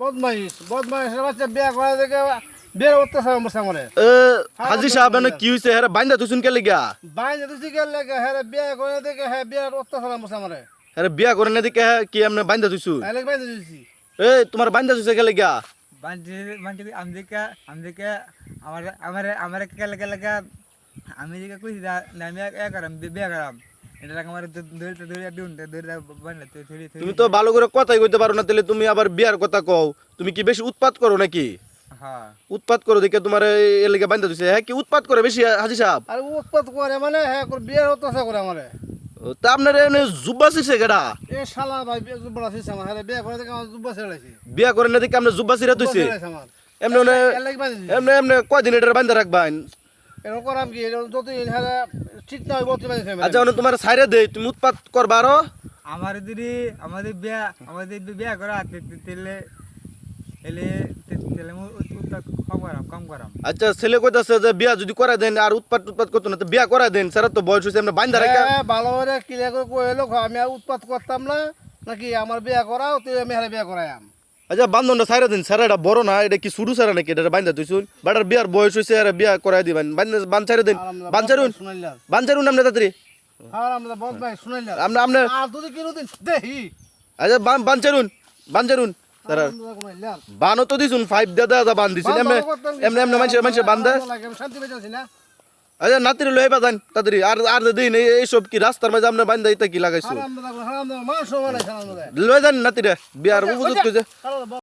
বদমাইশ বদমাইশের বাচ্চা বিয়া করে দেখে বিয়ের অত্যাচার করছে আমারে হাজি সাহেব এনে কি হইছে হেরে বাইন্দা তুইছুন কে লাগা বাইরে তুই গেল লাগে হ্যাঁ বিয়া করে দেখে হ্যাঁ বিয়ের অত্যাচার করছে আমারে হেরে বিয়া করে না দিকে কি এমনে বাইন্দা তুইছু এলাক বাইরে দিছি তোমার বাইন্দা তুইছে কে লাগা বানজি বানজি আমদিকে আমার কে আমি দিকে কইছি আমি করাম বিয়া করাম এটা লাগে আমার ধরে দিউন ধরে বানলে তুমি তো ভালো করে কথাই কইতে পারো না তাহলে তুমি আবার বিয়ার কথা কও তুমি কি বেশি উৎপাত করো নাকি হ্যাঁ উৎপাত করো দেখে তোমার এর লাগা বাইন্দা তুইছে হ্যাঁ কি উৎপাত করে বেশি হাজি সাহেব আর উৎপাত করে মানে হ্যাঁ বিয়ের অত্যাচার করে আমারে তা আপনার এনে জুব্বা ছিছে কেডা এ শালা ভাই বিয়ে জুব্বা আছে আমার হ্যাঁ বিয়া করে দেখে আমার জুব্বা ছেড়েছি বিয়া করে না দেখে আপনি জুব্বা ছিরা তুইছে আমার এমনে এলাক বাইরে দিছি এমনে এমনে কয়দিন এটা বাইন্দা রাখবাইন এরকম করাম কি যতদিন হ্যাঁ ঠিক না বলতে পারি আচ্ছা মানে তোমার সাইরে দে তুমি উৎপাত করবা আরো আমার দিদি আমাদের বিয়া করা তেলে এলে তেলে কম করাম আচ্ছা ছেলে কইতাছে যে বিয়া যদি করাই দেন আর উৎপাত করতো না তো বিয়া করাই দেন স্যার তো বয়স হইছে এমনি বাইন্দা রাখা ভালো করে ক্লিয়ার করে কইলো আমি আর উৎপাত করতাম না নাকি আমার বিয়া করাও তুই আমি হারে বিয়া করাইম আচ্ছা বান্ধনটা সাইরা দিন স্যার এটা বড় না এটা কি শুরু সারা নাকি এটা বাইন্দা তুইছুন বাটার বিয়ার বয়স হইছে আর বিয়া করাই দিবেন বান ছাইরা দিন শুনাইলাম বান ছাড়ুন আপনি তাড়াতাড়ি আর আমরা বল ভাই শুনাইলাম আপনি আর তুই কিনো দিন দেহি আচ্ছা বান ছাড়ুন তারা বানও তো দিছুন 5 দাদা বান দিছুন এমনি এমনি এমনি মানুষের বান দেয় শান্তি পেয়েছি না আচ্ছা নাতিরে লইবা যান তাড়াতাড়ি আর দিন এইসব কি রাস্তার মাঝে আপনি বান দেয় কি লাগাইছো হারাম দাদা মাংস বানাইছ না লই যান নাতিরে বিয়ার উপযুক্ত যে